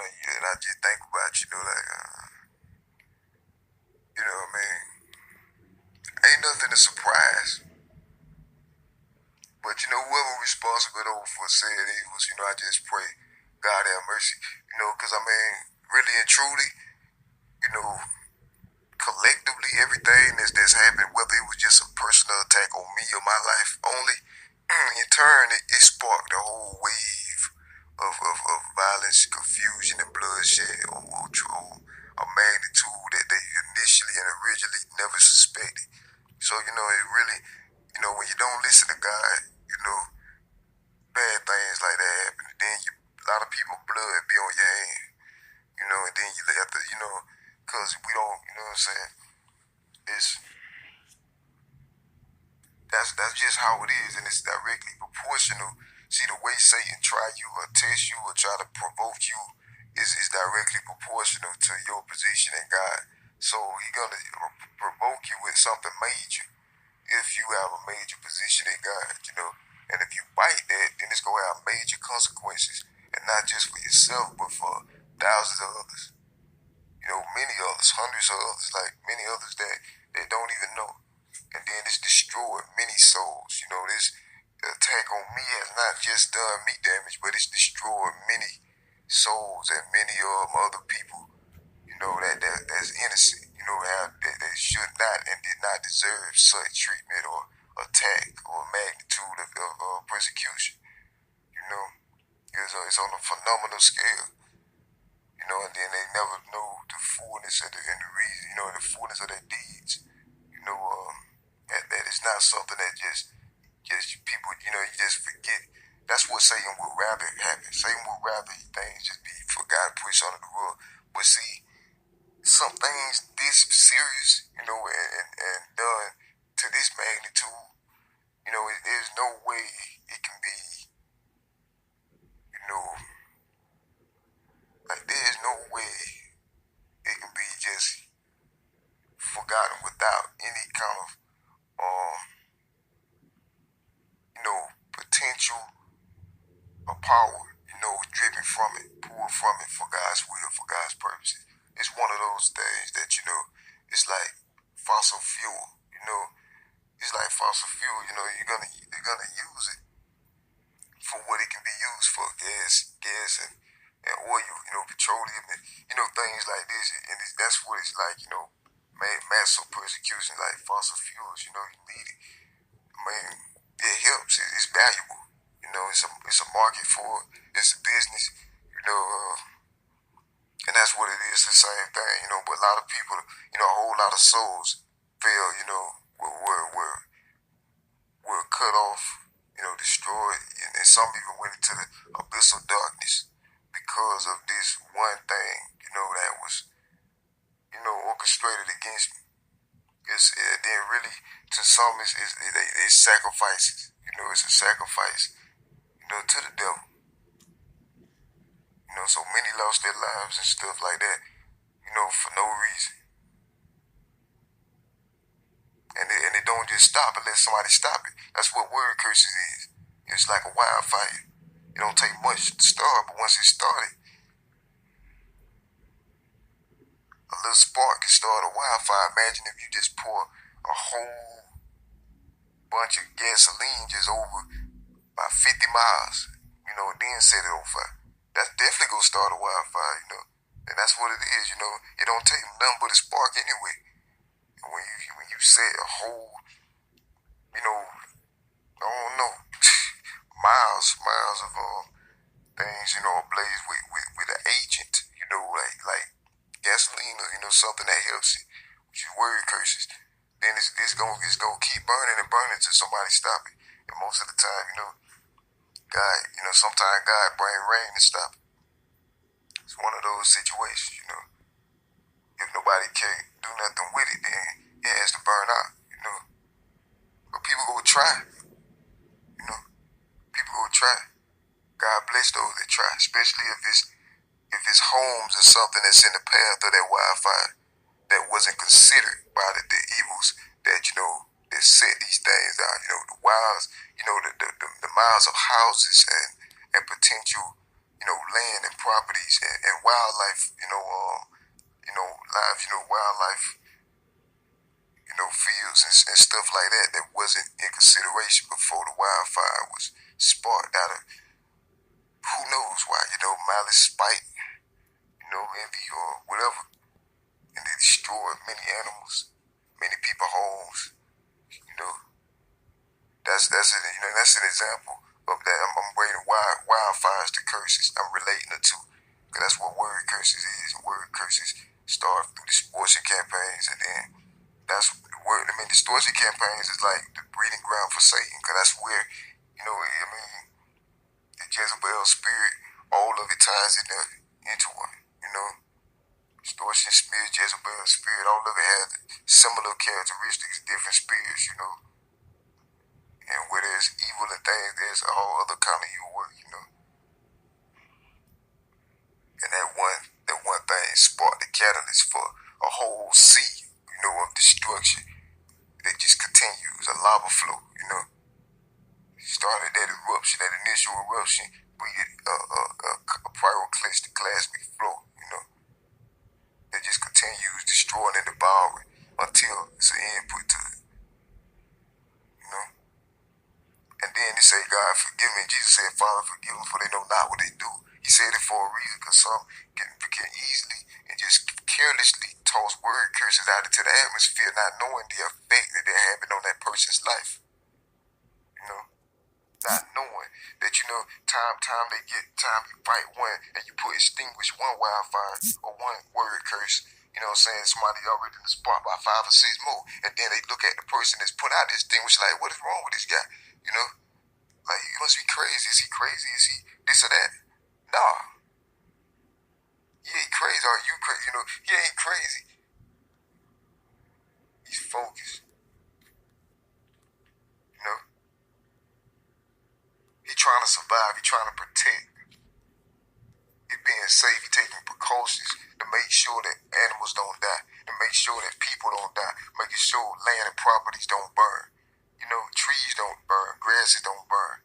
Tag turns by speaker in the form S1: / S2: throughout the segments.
S1: and I just think about, like, I mean, ain't nothing to surprise. But whoever responsible though for saying it was, I just pray God have mercy. Because I mean, really and truly, you know, collectively everything that's happened, whether it was just a personal attack on me or my life only, in turn it sparked a whole wave of violence, confusion, and bloodshed on a magnitude that they initially and originally never suspected. So, it really, when you don't listen to God, bad things like that happen. And then a lot of people blood be on your hand, and then you have to, because we don't, you know what I'm saying? It's that's just how it is, and it's directly proportional. See, the way Satan try you or test you or try to provoke you is directly proportional to your position in God. So he's gonna provoke you with something major if you have a major position in God. And if you bite that, then it's gonna have major consequences, and not just for yourself, but for thousands of others. Many others, hundreds of others, like many others that don't even know. And then it's destroyed many souls. This attack on me has not just done me damage, but it's destroyed many souls and many other people. That's innocent. That should not and did not deserve such treatment or attack or magnitude of persecution. You know, it's on a phenomenal scale. And then they never know the fullness of and the reason, the fullness of their deeds. That is not something that just people, you just forget. That's what Satan would rather happen. Satan would rather things just be forgotten, pushed under the rug. But see, some things this serious, and done to this magnitude, there's no way it can be, you know, like there's no way it can be just forgotten without any kind of, um, potential or power, driven from it, pulled from it for God's will, for God's purposes. It's one of those things that, it's like fossil fuel, it's like fossil fuel, you're gonna use it for what it can be used for, gas and oil, petroleum and, things like this. And that's what it's like, massive persecution like fossil fuels, you need it. I mean, it helps, it's valuable, it's a market for it, it's a business, and that's what it is, the same thing, but a lot of people, a whole lot of souls fell, were cut off, destroyed, and some even went into the abyss of darkness because of this one thing, that was, orchestrated against me. Then really, to some, it's sacrifices, it's a sacrifice, to the devil. So many lost their lives and stuff like that, for no reason. And it don't just stop unless somebody stop it. That's what word curses is. It's like a wildfire. It don't take much to start, but once it started, a little spark can start a wildfire. Imagine if you just pour a whole bunch of gasoline just over about 50 miles, then set it on fire. That's definitely gonna start a wildfire. And that's what it is, It don't take nothing but a spark anyway. And when you set a whole, I don't know, miles of things, ablaze with an agent, like gasoline or something that helps it, which is word curses. Then it's gonna keep burning and burning till somebody stop it. And most of the time, God, sometimes God bring rain to stop it. It's one of those situations. If nobody can't do nothing with it, then it has to burn out. But people go try, you know. People go try. God bless those that try, especially if it's homes or something that's in the path of that wildfire that wasn't considered by the evils that that set these things out. The wilds, the miles of houses and potential land and properties and wildlife, wildlife, fields and stuff like that wasn't in consideration before the wildfire was sparked out of who knows why, malice, spite, envy or whatever. And they destroyed many animals, many people homes, you know. That's an example of that. I'm rating wildfires to curses. I'm relating the two. Because that's what word curses is. Word curses start through distortion campaigns, and then that's the word. Distortion campaigns is like the breeding ground for Satan, because that's where, the Jezebel spirit, all of it ties into one, Distortion spirit, Jezebel spirit, all of it has similar characteristics, different spirits, And where there's evil and things, there's a whole other kind of evil work, And that one thing sparked the catalyst for a whole sea, of destruction that just continues, a lava flow, Started that eruption, that initial eruption, breeded a pyroclastic flow, That just continues destroying and devouring until it's an end put to it, And then they say, God, forgive me. Jesus said, Father, forgive them, for they know not what they do. He said it for a reason, because some can easily and just carelessly toss word curses out into the atmosphere, not knowing the effect that they're having on that person's life. Not knowing that, time you fight one and you extinguish one wildfire or one word curse, somebody already in the spot by 5 or 6 more, and then they look at the person that's put out this thing, which like, what is wrong with this guy? Like, he must be crazy. Is he crazy? Is he this or that? Nah. He ain't crazy. Are you crazy? He ain't crazy. He's focused. He trying to survive. He trying to protect. He being safe. He taking precautions to make sure that animals don't die, to make sure that people don't die, making sure land and properties don't burn. Trees don't burn, grasses don't burn.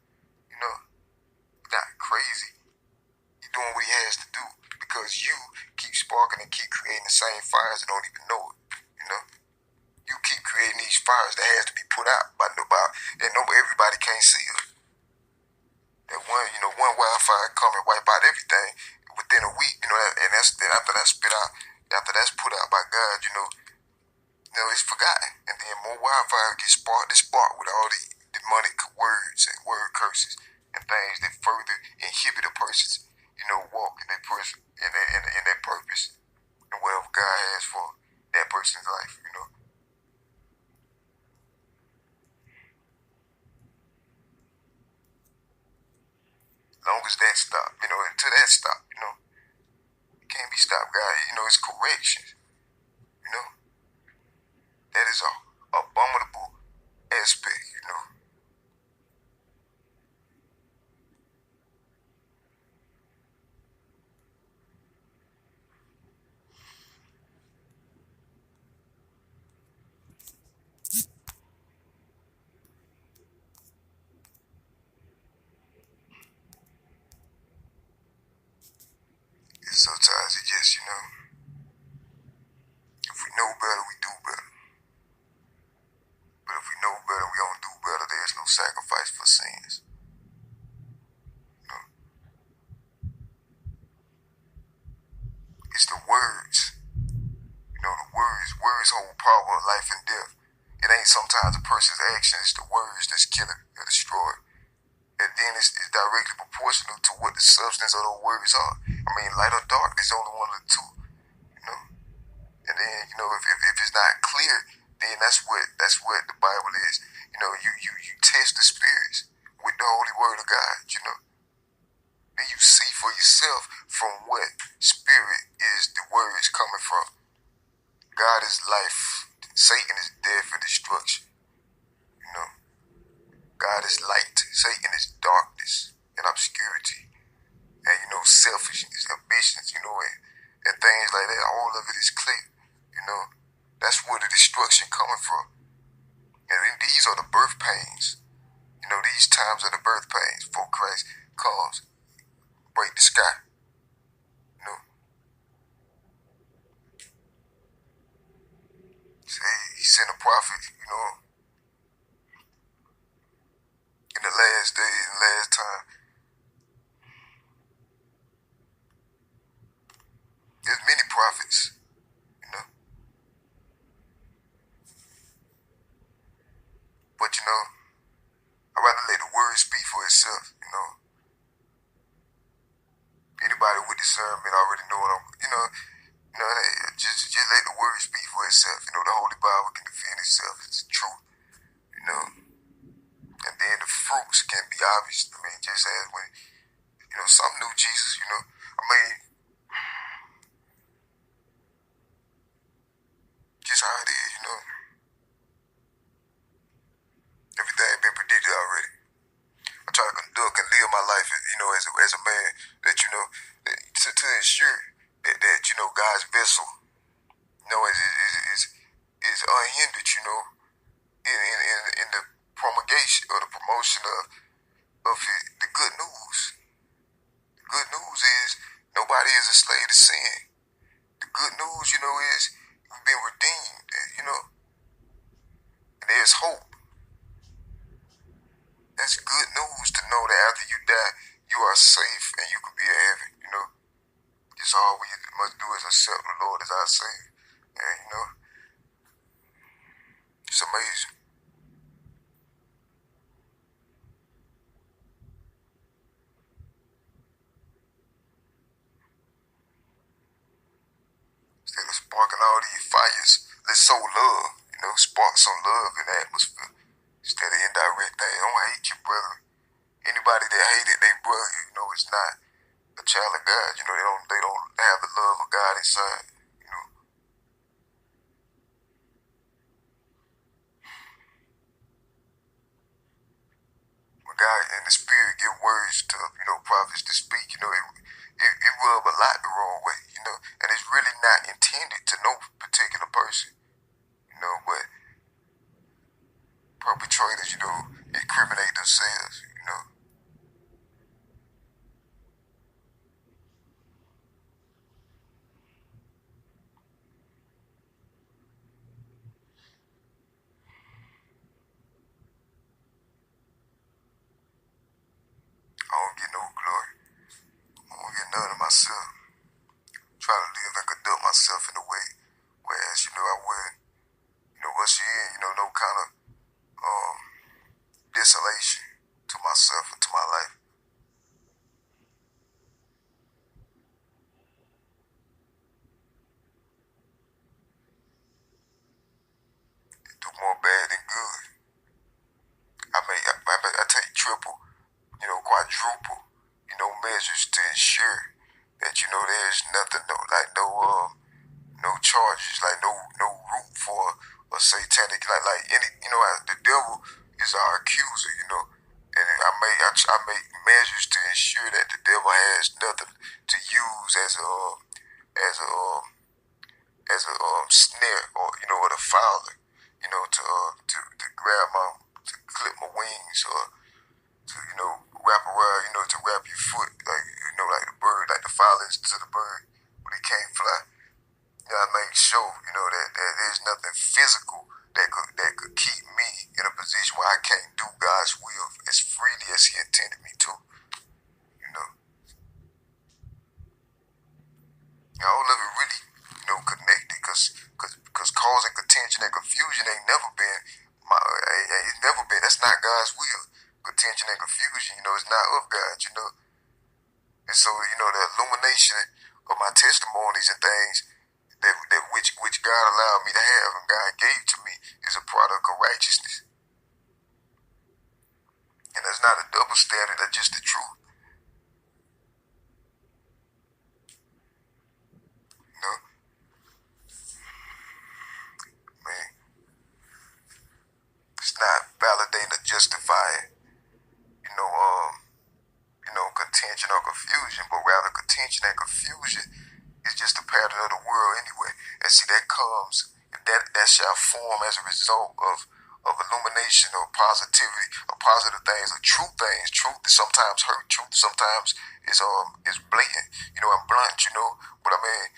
S1: Not crazy. He's doing what he has to do, because you keep sparking and keep creating the same fires and don't even know it. You keep creating these fires that has to be put out by nobody, and everybody can't see it. That one wildfire come and wipe out everything within a week, and then after that's put out by God, it's forgotten. And then more wildfire gets sparked with all the demonic words and word curses and things that further inhibit a person's, walk in that person in that purpose and whatever God has for that person's life, Long as that stop, until that stop, it can't be stopped, God. It's correction, That is a abominable aspect, And sometimes it just, if we know better, we do better. But if we know better, we don't do better. There's no sacrifice for sins. It's the words. Words hold power of life and death. It ain't sometimes a person's action, it's the words that's killing or destroying. And then it's directly proportional to what the substance of those words are. Light or dark, there's only one of the two, And then, if it's not clear, then that's what the Bible is. You test the spirits with the holy word of God, Then you see for yourself from what spirit is the words coming from. God is life. Satan is death and destruction. God is light. Satan is darkness and obscurity. And, selfishness, ambitions, and things like that. All of it is clear. That's where the destruction coming from. And these are the birth pains. These times are the birth pains before Christ comes. break the sky. You know, say he sent a prophet, you know, in the last days and last time. There's many prophets, you know. But you know, I'd rather let the word speak for itself, you know. Anybody with discernment already know what just let the word speak for itself. You know, the Holy Bible can defend itself. It's the truth, you know. And then the fruits can be obvious. I mean, just as when, you know, some knew Jesus, you know. I mean, just how it is, you know. Everything been predicted already. I try to conduct and live my life, you know, as a man that, you know, to ensure that you know, God's vessel, you know, is unhindered, you know, in the promulgation or the promotion of the good news. The good news is nobody is a slave to sin. The good news, you know, is we've been redeemed, you know, and there's hope. That's good news to know that after you die, you are safe and you can be in heaven, you know. Just all we must do is accept the Lord as our Savior. And, you know, it's amazing. Instead of sparking all these fires, let's sow love, you know, spark some love in the atmosphere. Instead of indirect things. Don't hate your brother. Anybody that hated their brother, you know, is not a child of God. You know, they don't have the love of God inside. You know. When God and the Spirit give words to, you know, prophets to speak, you know, it rub a lot the wrong way, you know, and it's really not intended to no particular person, you know, but perpetrators, you know, incriminate themselves, you know. I don't get no glory. I don't get none of myself. Try to live and conduct myself in a way whereas, you know, I wouldn't, you know, usher in, you know, no kind of desolation to myself and to my life. Do more bad than good. I take triple, you know, quadruple, you know, measures to ensure that, you know, there's nothing, no charges, like no root for a satanic, like any, you know, the devil is our accuser, you know, and I make measures to ensure that the devil has nothing to use as a snare or, you know, or the fowler, you know, to grab to clip my wings or to, you know, wrap around, you know, to wrap your foot, like, you know, like the bird, like the fowlers to the bird when he can't fly. You know, I make sure, you know, that there's nothing physical that could keep me in a position where I can't do God's will as freely as He intended me to. You know, all of it really, you know, connected, cause causing contention and confusion ain't never been it's never been. That's not God's will. Contention and confusion, you know, it's not of God. You know, and so, you know, the illumination of my testimonies and things that which God allowed me to have and God gave to me is a product of righteousness. And that's not a double standard, that's just the truth. You know? Man, it's not validating or justifying, you know, contention or confusion, but rather contention and confusion is just a pattern of the world anyway. And see, that comes, that shall form as a result of illumination or positivity or positive things or true things. Truth sometimes hurt. Truth sometimes is blatant, and blunt, But I mean,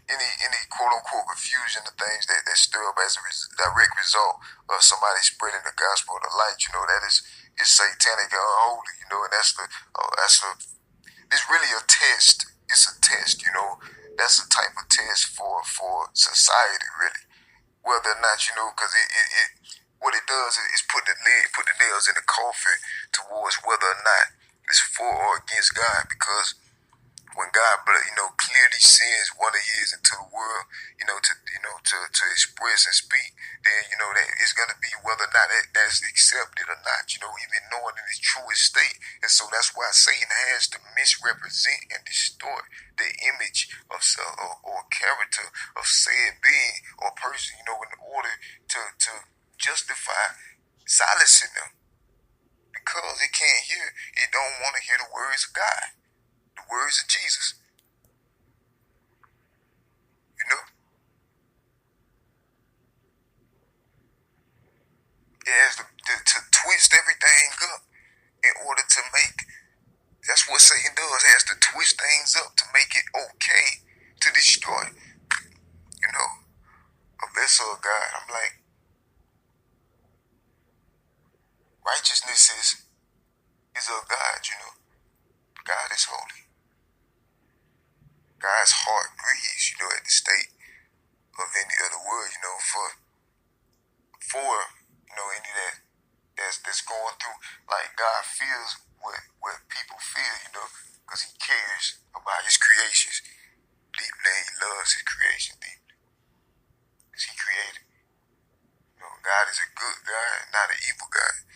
S1: any quote unquote confusion, the things that stir up as a direct result of somebody spreading the gospel of the light, that is satanic and unholy, and it's really a test. It's a test, That's a type of test for society, really. Whether or not, because what it does is put the nails in the coffin towards whether or not it's for or against God. Because when God, clearly sends one of His into the world, to express and speak, then that it's gonna be whether or not that's accepted or not, even knowing in its truest state. And so that's why Satan has to misrepresent and distort the image of or character of said being or person, in order to justify silencing them, because it don't want to hear the words of God, the words of Jesus. It has to twist everything up in order to make. That's what Satan does. Has to twist things up to make it okay to destroy. A vessel of God. I'm like, righteousness is of God. God is holy. God's heart grieves, at the state of any other word, for any that's going through. Like, God feels what people feel, because He cares about His creations deeply. He loves His creation deeply, because He created. God is a good God, not an evil God.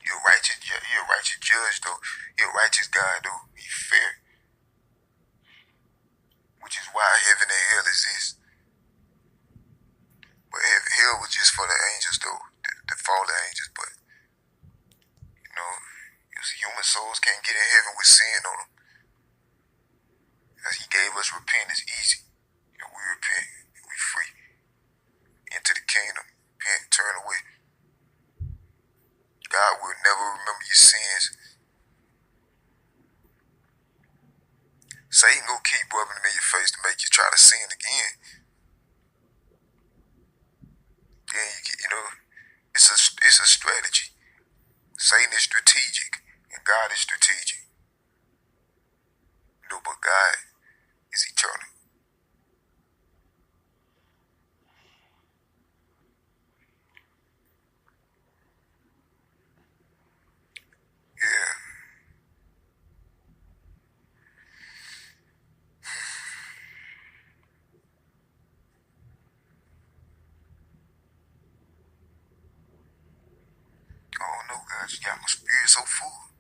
S1: You're a righteous judge, though. You're a righteous God, though. He's fair, which is why heaven and hell exist. But hell was just for the angels, though, the fallen angels. But human souls can't get in heaven with sin on them, because He gave us repentance easy. We repent, we free into the kingdom. Repent, turn away. God will never remember your sins. Satan gonna keep rubbing them in your face to make you try to sin again. Then it's a strategy. Satan is strategic and God is strategic. But God is eternal. Yeah. I don't know, God. You got my spirit so full.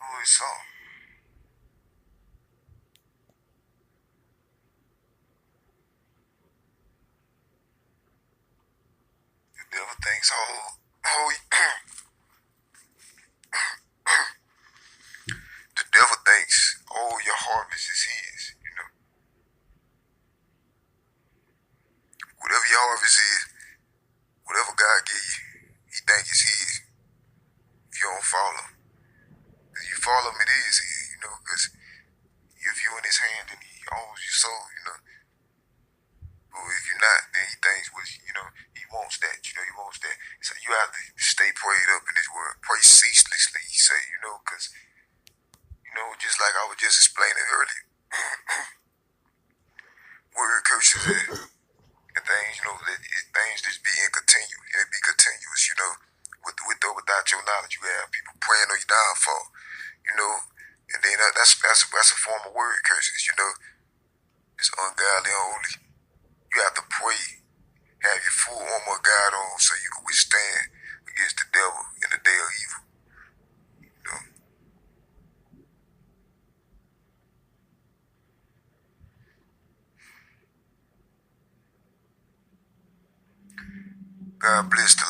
S1: Oh, it's something. The devil thinks, the devil thinks, your harvest is his, Whatever your harvest is, whatever God gave you, He think it's his. If you don't follow Him. If you follow Him, it is his, because if you're in His hand, then He owns your soul, But if you're not, then He thinks, He wants that, He wants that. So you have to stay prayed up in this world. Pray ceaselessly, He say, because, just like I was just explaining earlier, word curses and things, things just be continuous. It be continuous, with or without your knowledge. You have people praying on your downfall, and then that's a form of word curses, It's ungodly, unholy. You have to pray, have your full armor of God on, so you can withstand against the devil in the day of evil. God bless the